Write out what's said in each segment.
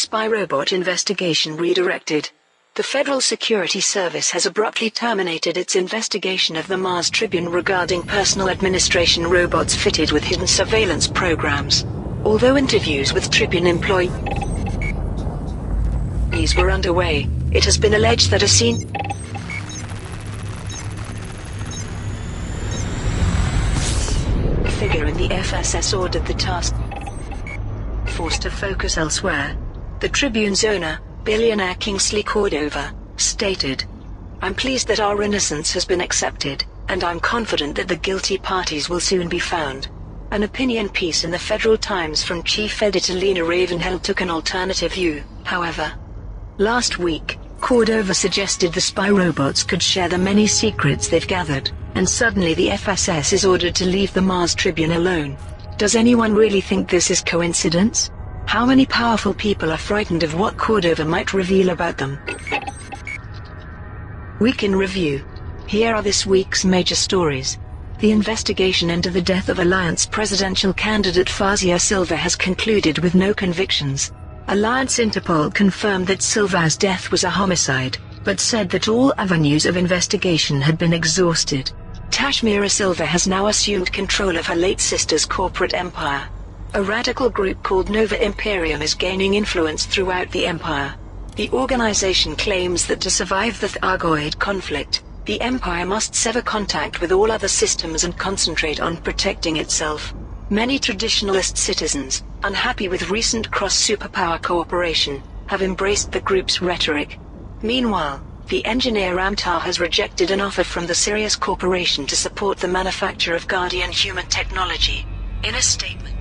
spy robot investigation redirected. The Federal Security Service has abruptly terminated its investigation of the Mars Tribune regarding personal administration robots fitted with hidden surveillance programs. Although interviews with Tribune employees were underway, it has been alleged that a figure in the FSS ordered the task force to focus elsewhere. The Tribune's owner, billionaire Kingsley Cordova, stated, "I'm pleased that our innocence has been accepted, and I'm confident that the guilty parties will soon be found." An opinion piece in the Federal Times from chief editor Lena Ravenhill took an alternative view, however. Last week, Cordova suggested the spy robots could share the many secrets they've gathered, and suddenly the FSS is ordered to leave the Mars Tribune alone. Does anyone really think this is coincidence? How many powerful people are frightened of what Cordova might reveal about them? Week in Review. Here are this week's major stories. The investigation into the death of Alliance presidential candidate Fazia Silva has concluded with no convictions. Alliance Interpol confirmed that Silva's death was a homicide, but said that all avenues of investigation had been exhausted. Tashmira Silva has now assumed control of her late sister's corporate empire. A radical group called Nova Imperium is gaining influence throughout the empire. The organization claims that to survive the Thargoid conflict, the empire must sever contact with all other systems and concentrate on protecting itself. Many traditionalist citizens, unhappy with recent cross-superpower cooperation, have embraced the group's rhetoric. Meanwhile, the engineer Ramtar has rejected an offer from the Sirius Corporation to support the manufacture of Guardian human technology. In a statement,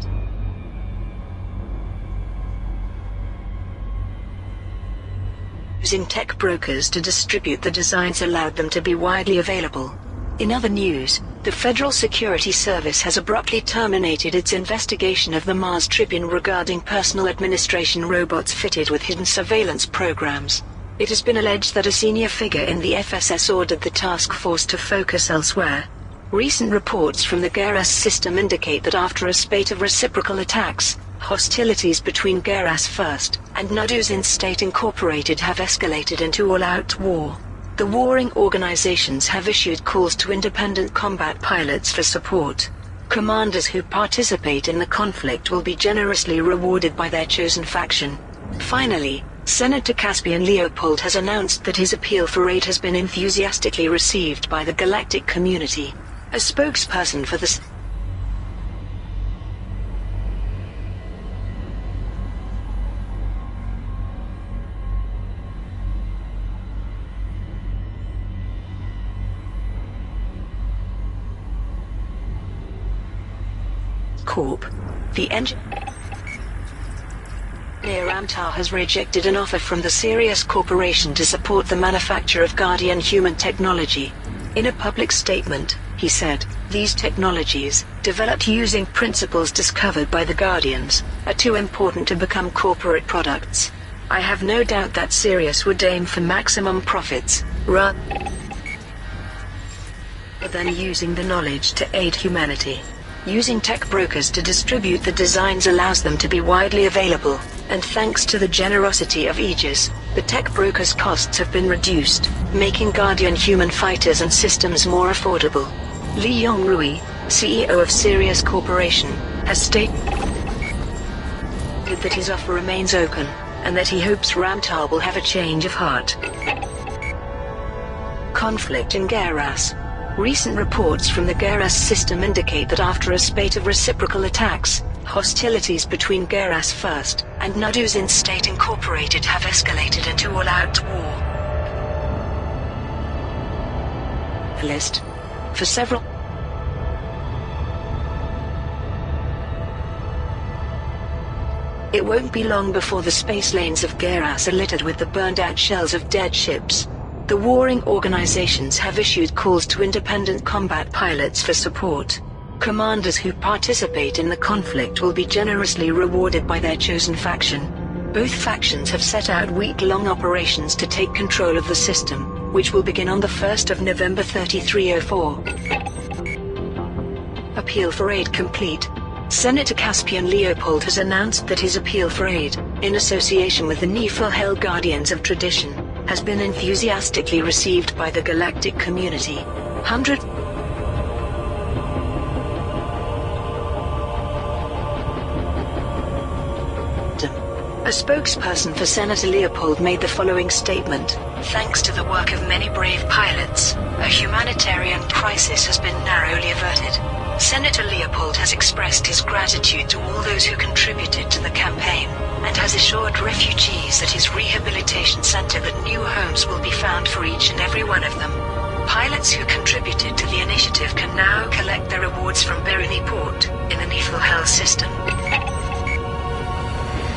using tech brokers to distribute the designs allowed them to be widely available. In other news, the Federal Security Service has abruptly terminated its investigation of the Mars Tribune regarding personal administration robots fitted with hidden surveillance programs. It has been alleged that a senior figure in the FSS ordered the task force to focus elsewhere. Recent reports from the Geras system indicate that after a spate of reciprocal attacks, hostilities between Geras First and Naduzin State Incorporated have escalated into all-out war. The warring organizations have issued calls to independent combat pilots for support. Commanders who participate in the conflict will be generously rewarded by their chosen faction. Finally, Senator Caspian Leopold has announced that his appeal for aid has been enthusiastically received by the galactic community. A spokesperson for the Corp. The engineer Ramtar has rejected an offer from the Sirius Corporation to support the manufacture of Guardian human technology. In a public statement, he said, "These technologies, developed using principles discovered by the Guardians, are too important to become corporate products. I have no doubt that Sirius would aim for maximum profits, rather than using the knowledge to aid humanity. Using tech brokers to distribute the designs allows them to be widely available, and thanks to the generosity of Aegis, the tech brokers' costs have been reduced, making Guardian human fighters and systems more affordable." Li Yongrui, CEO of Sirius Corporation, has stated that his offer remains open, and that he hopes Ramtar will have a change of heart. Conflict in Geras. Recent reports from the Geras system indicate that after a spate of reciprocal attacks, hostilities between Geras First and Naduzin State Incorporated have escalated into all-out war. List. For several It won't be long before the space lanes of Geras are littered with the burned-out shells of dead ships. The warring organizations have issued calls to independent combat pilots for support. Commanders who participate in the conflict will be generously rewarded by their chosen faction. Both factions have set out week-long operations to take control of the system, which will begin on the 1st of November 3304. Appeal for aid complete. Senator Caspian Leopold has announced that his appeal for aid, in association with the Niflhel Guardians of Tradition, has been enthusiastically received by the galactic community. A spokesperson for Senator Leopold made the following statement: "Thanks to the work of many brave pilots, a humanitarian crisis has been narrowly averted. Senator Leopold has expressed his gratitude to all those who contributed to the campaign, and has assured refugees at his rehabilitation center that new homes will be found for each and every one of them. Pilots who contributed to the initiative can now collect their rewards from Beruni Port, in the Niflhel system."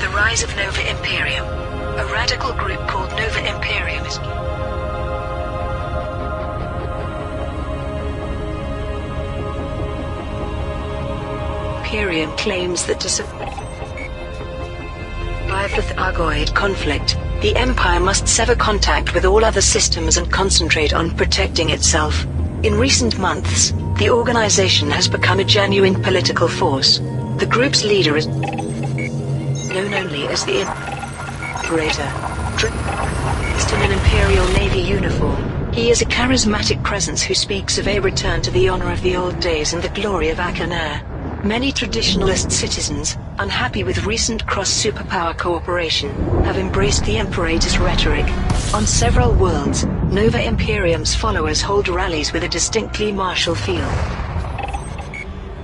The rise of Nova Imperium. A radical group called Nova Imperium is Imperium claims that to survive the Thargoid conflict, the Empire must sever contact with all other systems and concentrate on protecting itself. In recent months, the organization has become a genuine political force. The group's leader is known only as the Imperator, dressed in an Imperial Navy uniform. He is a charismatic presence who speaks of a return to the honor of the old days and the glory of Achenair. Many traditionalist citizens, unhappy with recent cross-superpower cooperation, have embraced the Imperator's rhetoric. On several worlds, Nova Imperium's followers hold rallies with a distinctly martial feel.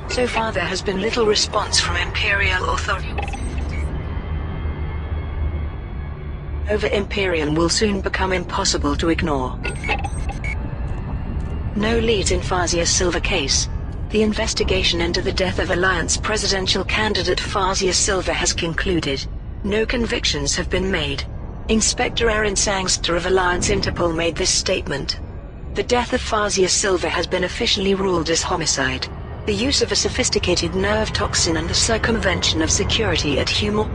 So far there has been little response from Imperial authorities. Nova Imperium will soon become impossible to ignore. No leads in Fazia Silva case. The investigation into the death of Alliance presidential candidate Fazia Silva has concluded. No convictions have been made. Inspector Aaron Sangster of Alliance Interpol made this statement. The death of Fazia Silva has been officially ruled as homicide. The use of a sophisticated nerve toxin and the circumvention of security at human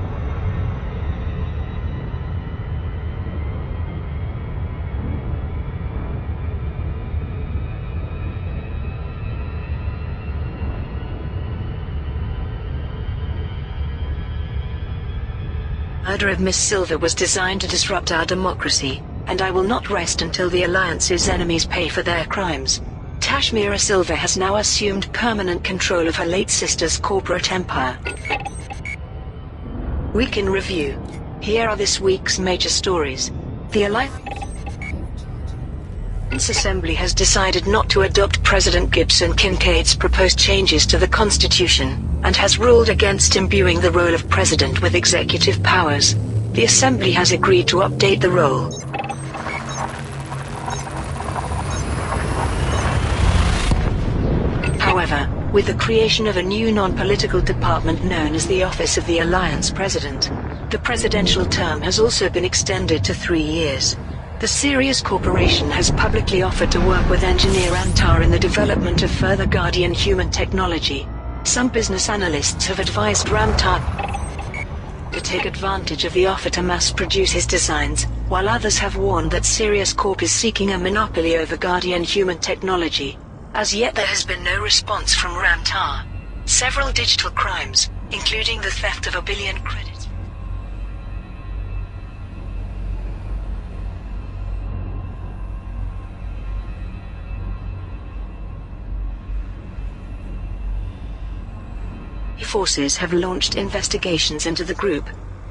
murder of Miss Silva was designed to disrupt our democracy, and I will not rest until the Alliance's enemies pay for their crimes. Tashmira Silva has now assumed permanent control of her late sister's corporate empire. Week in Review. Here are this week's major stories. The Alliance Assembly has decided not to adopt President Gibson Kincaid's proposed changes to the Constitution, and has ruled against imbuing the role of President with executive powers. The Assembly has agreed to update the role. However, with the creation of a new non-political department known as the Office of the Alliance President, the presidential term has also been extended to 3 years. The Sirius Corporation has publicly offered to work with engineer Antar in the development of further Guardian human technology. Some business analysts have advised Ramtar to take advantage of the offer to mass-produce his designs, while others have warned that Sirius Corp is seeking a monopoly over Guardian human technology. As yet there has been no response from Ramtar. Several digital crimes, including the theft of $1 billion credits, forces have launched investigations into the group.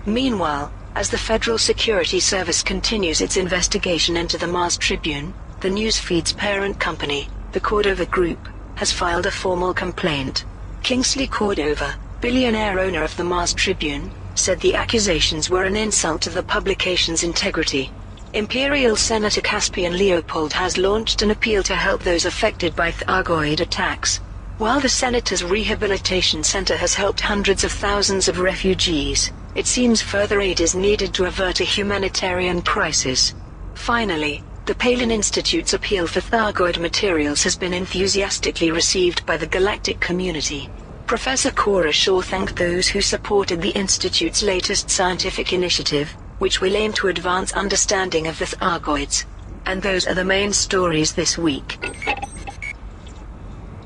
Meanwhile, as the Federal Security Service continues its investigation into the Mars Tribune, the newsfeed's parent company, the Cordova Group, has filed a formal complaint. Kingsley Cordova, billionaire owner of the Mars Tribune, said the accusations were an insult to the publication's integrity. Imperial Senator Caspian Leopold has launched an appeal to help those affected by Thargoid attacks. While the Senator's Rehabilitation Center has helped hundreds of thousands of refugees, it seems further aid is needed to avert a humanitarian crisis. Finally, the Palin Institute's appeal for Thargoid materials has been enthusiastically received by the galactic community. Professor Cora Shaw thanked those who supported the Institute's latest scientific initiative, which will aim to advance understanding of the Thargoids. And those are the main stories this week.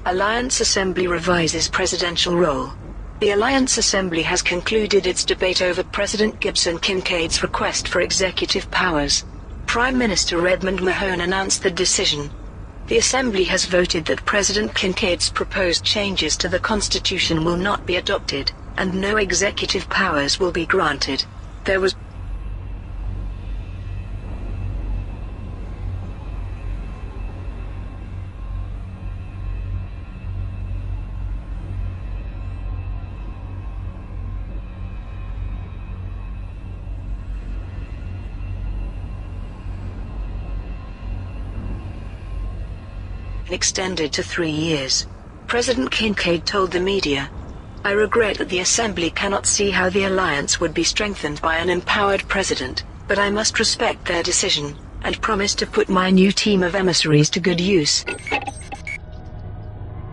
Alliance Assembly revises presidential role. The Alliance Assembly has concluded its debate over President Gibson Kincaid's request for executive powers. Prime Minister Edmund Mahone announced the decision. The Assembly has voted that President Kincaid's proposed changes to the Constitution will not be adopted, and no executive powers will be granted. There was extended to 3 years. President Kincaid told the media, "I regret that the Assembly cannot see how the alliance would be strengthened by an empowered president, but I must respect their decision, and promise to put my new team of emissaries to good use."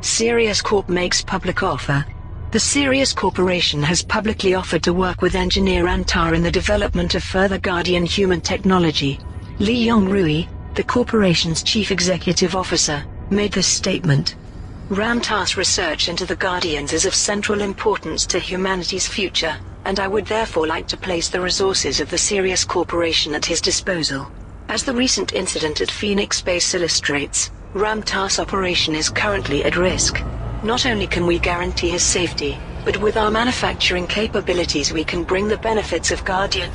Sirius Corp makes public offer. The Sirius Corporation has publicly offered to work with engineer Antar in the development of further Guardian human technology. Lee Yong-rui, the corporation's chief executive officer, made this statement. Ramtar's research into the Guardians is of central importance to humanity's future, and I would therefore like to place the resources of the Sirius Corporation at his disposal. As the recent incident at Phoenix Base illustrates, Ramtar's operation is currently at risk. Not only can we guarantee his safety, but with our manufacturing capabilities we can bring the benefits of Guardian.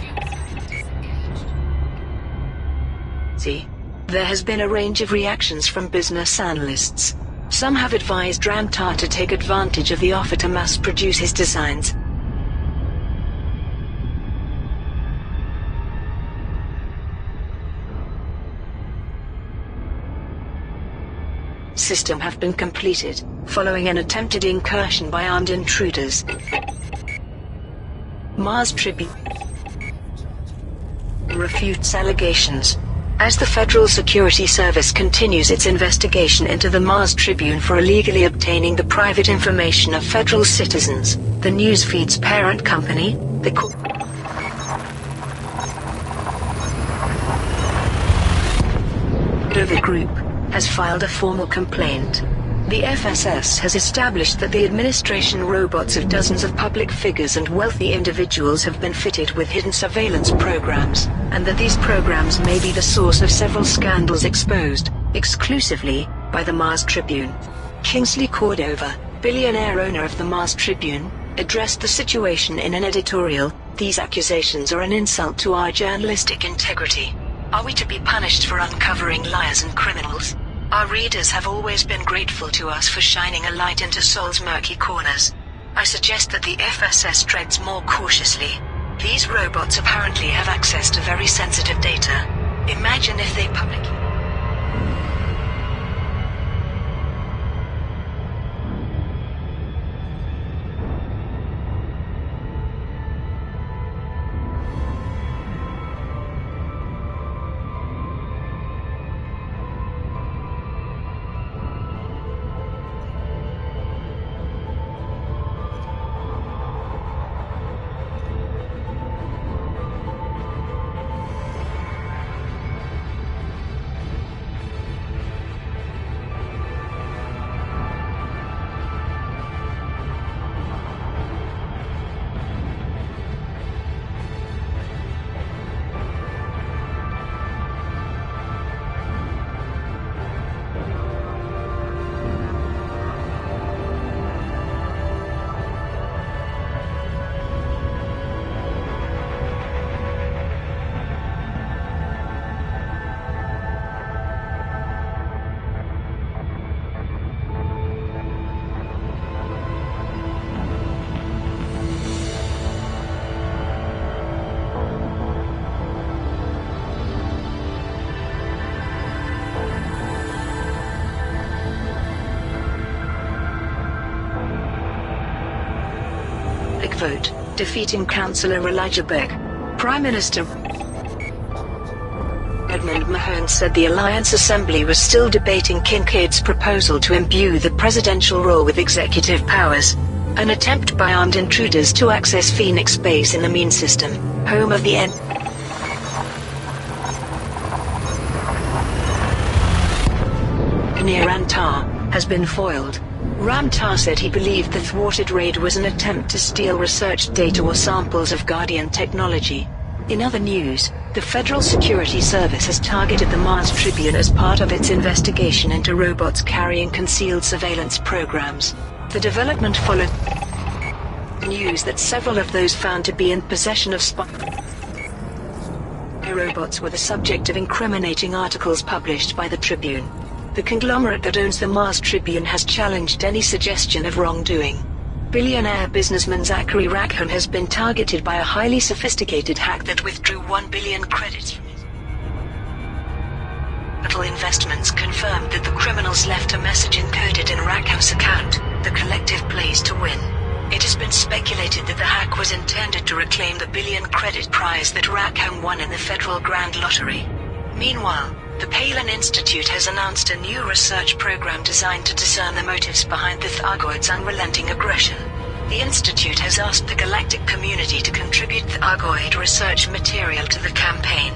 There has been a range of reactions from business analysts. Some have advised Ramtar to take advantage of the offer to mass-produce his designs. System have been completed, following an attempted incursion by armed intruders. Mars Tribune refutes allegations. As the Federal Security Service continues its investigation into the Mars Tribune for illegally obtaining the private information of federal citizens, the newsfeed's parent company, the Group, has filed a formal complaint. The FSS has established that the administration robots of dozens of public figures and wealthy individuals have been fitted with hidden surveillance programs, and that these programs may be the source of several scandals exposed, exclusively, by the Mars Tribune. Kingsley Cordova, billionaire owner of the Mars Tribune, addressed the situation in an editorial. "These accusations are an insult to our journalistic integrity. Are we to be punished for uncovering liars and criminals? Our readers have always been grateful to us for shining a light into Seoul's murky corners. I suggest that the FSS treads more cautiously. These robots apparently have access to very sensitive data. Imagine if they publicly..." Vote, defeating Councillor Elijah Beck. Prime Minister Edmund Mahone said the Alliance Assembly was still debating Kincaid's proposal to imbue the presidential role with executive powers. An attempt by armed intruders to access Phoenix Base in the Mean System, home of the engineer Antar, has been foiled. Ramtar said he believed the thwarted raid was an attempt to steal research data or samples of Guardian technology. In other news, the Federal Security Service has targeted the Mars Tribune as part of its investigation into robots carrying concealed surveillance programs. The development followed news that several of those found to be in possession of spy robots were the subject of incriminating articles published by the Tribune. The conglomerate that owns the Mars Tribune has challenged any suggestion of wrongdoing. Billionaire businessman Zachary Rackham has been targeted by a highly sophisticated hack that withdrew 1 billion credits from his Capital Investments confirmed that the criminals left a message encoded in Rackham's account, the collective plays to win. It has been speculated that the hack was intended to reclaim the billion credit prize that Rackham won in the Federal Grand Lottery. Meanwhile, the Palin Institute has announced a new research program designed to discern the motives behind the Thargoids' unrelenting aggression. The Institute has asked the galactic community to contribute Thargoid research material to the campaign.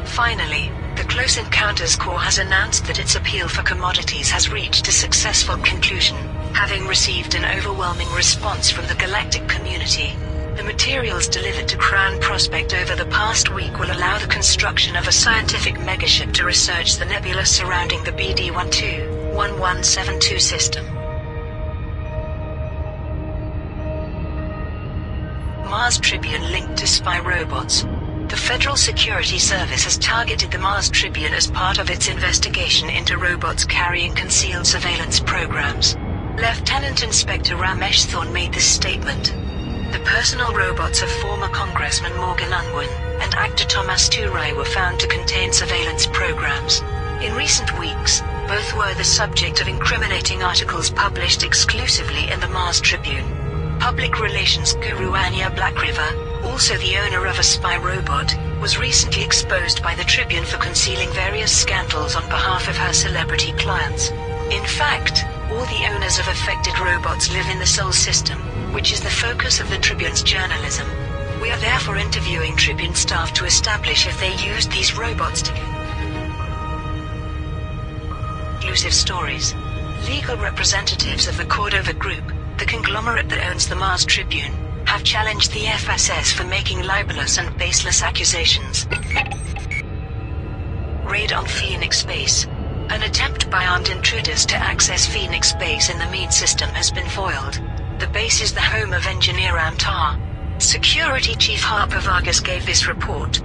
Finally, the Close Encounters Corps has announced that its appeal for commodities has reached a successful conclusion, having received an overwhelming response from the galactic community. The materials delivered to Crown Prospect over the past week will allow the construction of a scientific megaship to research the nebula surrounding the BD-12-1172 system. Mars Tribune linked to spy robots. The Federal Security Service has targeted the Mars Tribune as part of its investigation into robots carrying concealed surveillance programs. Lieutenant Inspector Ramesh Thorne made this statement. The personal robots of former Congressman Morgan Unwin and actor Thomas Turai were found to contain surveillance programs. In recent weeks, both were the subject of incriminating articles published exclusively in the Mars Tribune. Public relations guru Anya Blackriver, also the owner of a spy robot, was recently exposed by the Tribune for concealing various scandals on behalf of her celebrity clients. In fact, all the owners of affected robots live in the Sol system, which is the focus of the Tribune's journalism. We are therefore interviewing Tribune staff to establish if they used these robots to exclusive stories. Legal representatives of the Cordova Group, the conglomerate that owns the Mars Tribune, have challenged the FSS for making libelous and baseless accusations. Raid on Phoenix Base. An attempt by armed intruders to access Phoenix Base in the Meade system has been foiled. The base is the home of engineer Ramtar. Security Chief Harper Vargas gave this report.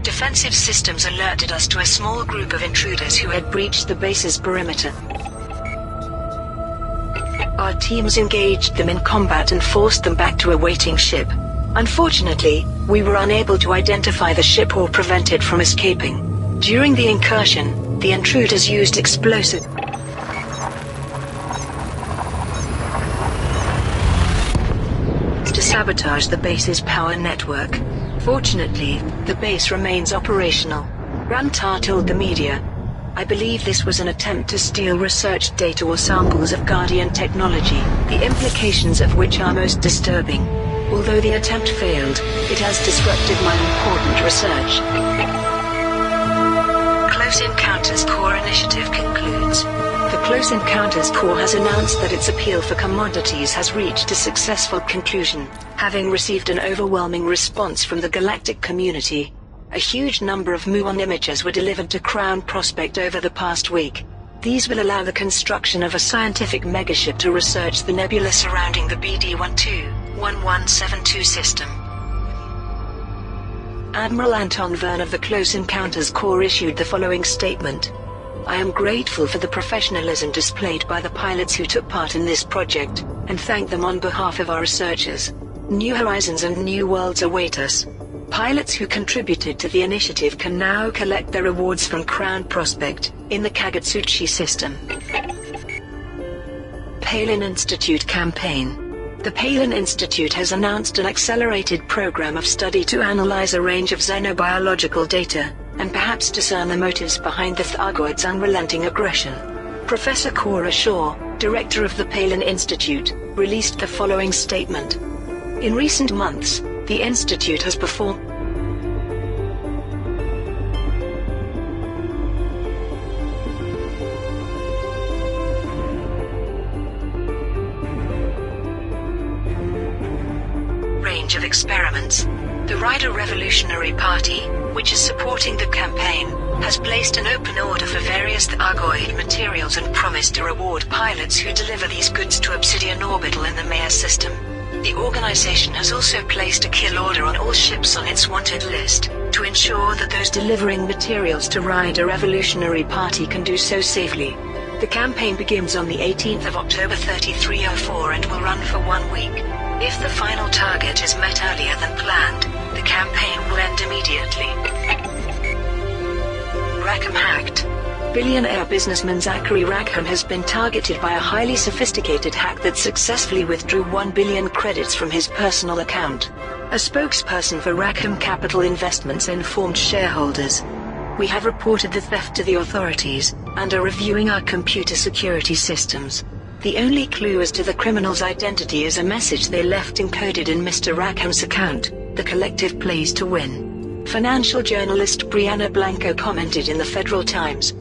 Defensive systems alerted us to a small group of intruders who had breached the base's perimeter. Our teams engaged them in combat and forced them back to a waiting ship. Unfortunately, we were unable to identify the ship or prevent it from escaping. During the incursion, the intruders used explosives to sabotage the base's power network. Fortunately, the base remains operational. Ramtar told the media, "I believe this was an attempt to steal research data or samples of Guardian technology, the implications of which are most disturbing. Although the attempt failed, it has disrupted my important research." Close Encounters Corps initiative concludes. The Close Encounters Corps has announced that its appeal for commodities has reached a successful conclusion, having received an overwhelming response from the galactic community. A huge number of muon images were delivered to Crown Prospect over the past week. These will allow the construction of a scientific megaship to research the nebula surrounding the BD-12-1172 system. Admiral Anton Verne of the Close Encounters Corps issued the following statement. "I am grateful for the professionalism displayed by the pilots who took part in this project, and thank them on behalf of our researchers. New horizons and new worlds await us. Pilots who contributed to the initiative can now collect their rewards from Crown Prospect, in the Kagatsuchi system." Palin Institute campaign. The Palin Institute has announced an accelerated program of study to analyze a range of xenobiological data, and perhaps discern the motives behind the Thargoids' unrelenting aggression. Professor Cora Shaw, director of the Palin Institute, released the following statement. In recent months, the Institute has performed experiments. The Rider Revolutionary Party, which is supporting the campaign, has placed an open order for various Thargoid materials and promised to reward pilots who deliver these goods to Obsidian Orbital in the Maya system. The organization has also placed a kill order on all ships on its wanted list, to ensure that those delivering materials to Rider Revolutionary Party can do so safely. The campaign begins on the 18th of October 3304 and will run for 1 week. If the final target is met earlier than planned, the campaign will end immediately. Rackham hacked. Billionaire businessman Zachary Rackham has been targeted by a highly sophisticated hack that successfully withdrew 1 billion credits from his personal account. A spokesperson for Rackham Capital Investments informed shareholders, "We have reported the theft to the authorities, and are reviewing our computer security systems. The only clue as to the criminal's identity is a message they left encoded in Mr. Rackham's account, the collective plays to win." Financial journalist Brianna Blanco commented in the Federal Times,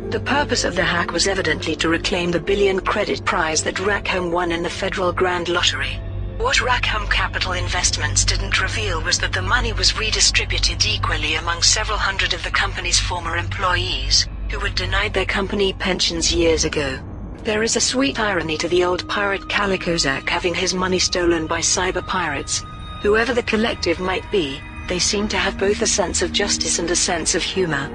"The purpose of the hack was evidently to reclaim the billion credit prize that Rackham won in the Federal Grand Lottery. What Rackham Capital Investments didn't reveal was that the money was redistributed equally among several hundred of the company's former employees, who were denied their company pensions years ago. There is a sweet irony to the old pirate Calico Zack having his money stolen by cyber pirates. Whoever the collective might be, they seem to have both a sense of justice and a sense of humor."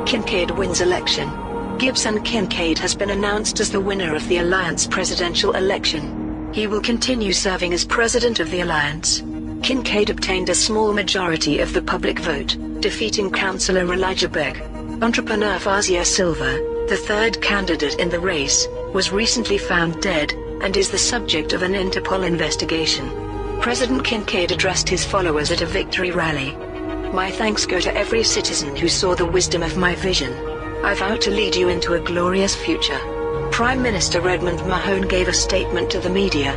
Kincaid wins election. Gibson Kincaid has been announced as the winner of the Alliance presidential election. He will continue serving as president of the Alliance. Kincaid obtained a small majority of the public vote, defeating Councillor Elijah Beck. Entrepreneur Fazia Silva, the third candidate in the race, was recently found dead, and is the subject of an Interpol investigation. President Kincaid addressed his followers at a victory rally. "My thanks go to every citizen who saw the wisdom of my vision. I vow to lead you into a glorious future." Prime Minister Redmond Mahone gave a statement to the media.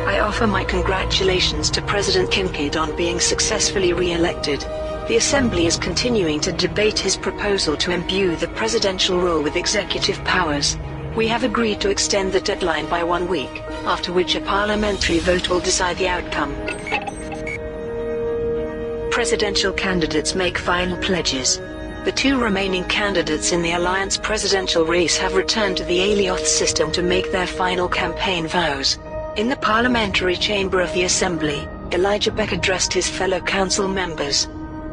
"I offer my congratulations to President Kincaid on being successfully re-elected. The Assembly is continuing to debate his proposal to imbue the presidential role with executive powers. We have agreed to extend the deadline by 1 week, after which a parliamentary vote will decide the outcome." Presidential candidates make final pledges. The two remaining candidates in the Alliance presidential race have returned to the Alioth system to make their final campaign vows. In the parliamentary chamber of the Assembly, Elijah Beck addressed his fellow council members.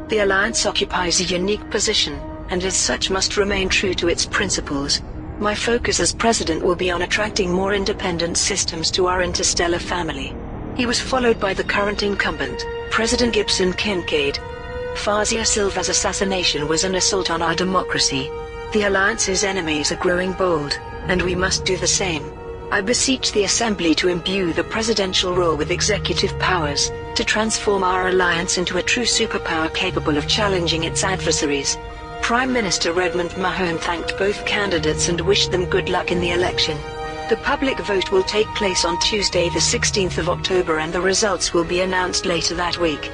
"The Alliance occupies a unique position, and as such must remain true to its principles. My focus as president will be on attracting more independent systems to our interstellar family." He was followed by the current incumbent, President Gibson Kincaid. Fazia Silva's assassination was an assault on our democracy. The Alliance's enemies are growing bold, and we must do the same. I beseech the Assembly to imbue the presidential role with executive powers, to transform our Alliance into a true superpower capable of challenging its adversaries. Prime Minister Redmond Mahone thanked both candidates and wished them good luck in the election. The public vote will take place on Tuesday the 16th of October and the results will be announced later that week.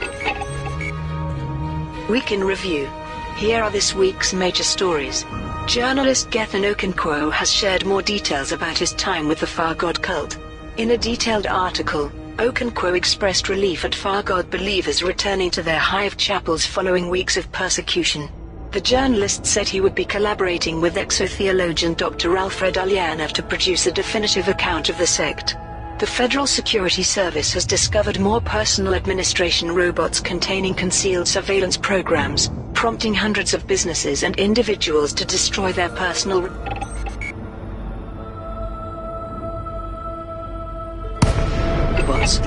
Week in Review. Here are this week's major stories. Journalist Gethin Okonkwo has shared more details about his time with the Far God cult. In a detailed article, Okonkwo expressed relief at Far God believers returning to their hive chapels following weeks of persecution. The journalist said he would be collaborating with exotheologian Dr. Alfred Ulyanov to produce a definitive account of the sect. The Federal Security Service has discovered more personal administration robots containing concealed surveillance programs, prompting hundreds of businesses and individuals to destroy their personal robots.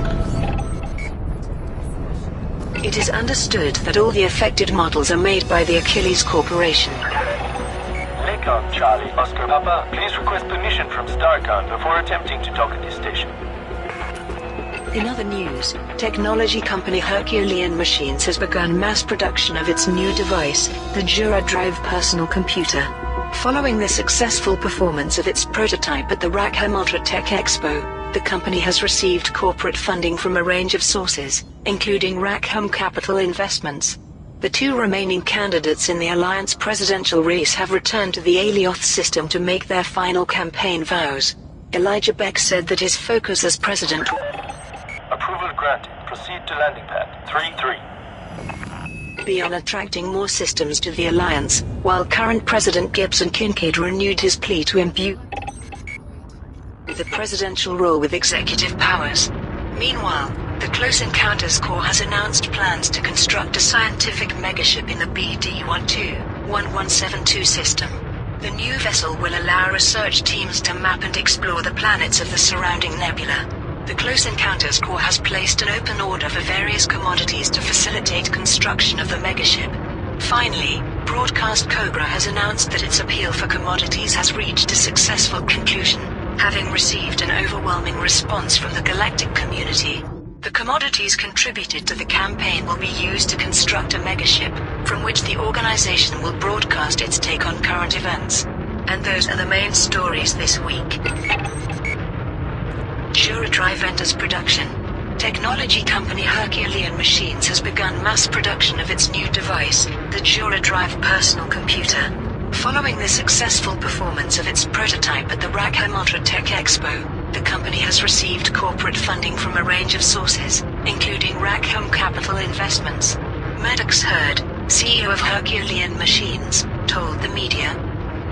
It is understood that all the affected models are made by the Achilles Corporation. Lakon, Charlie, Oscar Papa, please request permission from Starcon before attempting to dock at this station. In other news, technology company Herculean Machines has begun mass production of its new device, the Jura Drive personal computer. Following the successful performance of its prototype at the Rackham Ultratech Expo, the company has received corporate funding from a range of sources, including Rackham Capital Investments. The two remaining candidates in the Alliance presidential race have returned to the Alioth system to make their final campaign vows. Elijah Beck said that his focus as president approval granted. Proceed to landing pad. 3-3. Beyond attracting more systems to the Alliance, while current President Gibson Kincaid renewed his plea to imbue the presidential role with executive powers. Meanwhile, the Close Encounters Corps has announced plans to construct a scientific megaship in the BD-12-1172 system. The new vessel will allow research teams to map and explore the planets of the surrounding nebula. The Close Encounters Corps has placed an open order for various commodities to facilitate construction of the megaship. Finally, Broadcast Cobra has announced that its appeal for commodities has reached a successful conclusion, having received an overwhelming response from the galactic community. The commodities contributed to the campaign will be used to construct a megaship, from which the organization will broadcast its take on current events. And those are the main stories this week. DuraDrive enters production. Technology company Herculean Machines has begun mass production of its new device, the DuraDrive personal computer. Following the successful performance of its prototype at the Rackham Ultra Tech Expo, the company has received corporate funding from a range of sources, including Rackham Capital Investments. Maddox Hurd, CEO of Herculean Machines, told the media,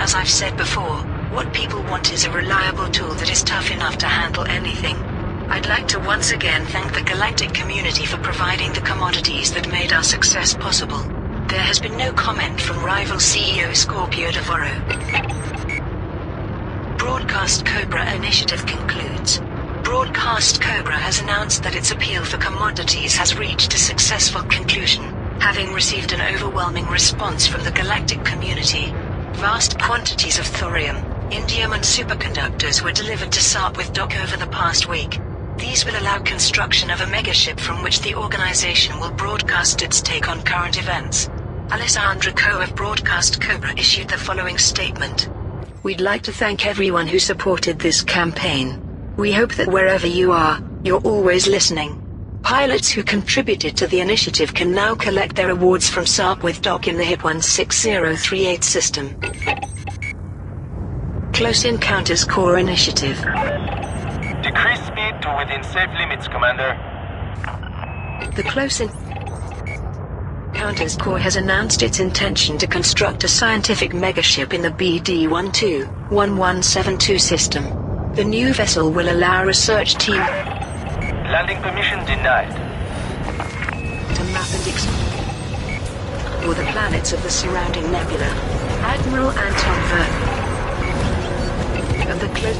"As I've said before, what people want is a reliable tool that is tough enough to handle anything. I'd like to once again thank the galactic community for providing the commodities that made our success possible." There has been no comment from rival CEO Scorpio Devoro. Broadcast Cobra initiative concludes. Broadcast Cobra has announced that its appeal for commodities has reached a successful conclusion, having received an overwhelming response from the galactic community. Vast quantities of thorium, indium and superconductors were delivered to Sopwith over the past week. These will allow construction of a megaship from which the organization will broadcast its take on current events. Alessandra Coe of Broadcast Cobra issued the following statement. "We'd like to thank everyone who supported this campaign. We hope that wherever you are, you're always listening. Pilots who contributed to the initiative can now collect their awards from Sopwith in the HIP 16038 system." Close Encounters Corps Initiative. Decrease speed to within safe limits, Commander. The Close Encounters Corps has announced its intention to construct a scientific megaship in the BD-12-1172 system. The new vessel will allow research team Landing permission denied. to map and explore the planets of the surrounding nebula. Admiral Anton Verne of the Close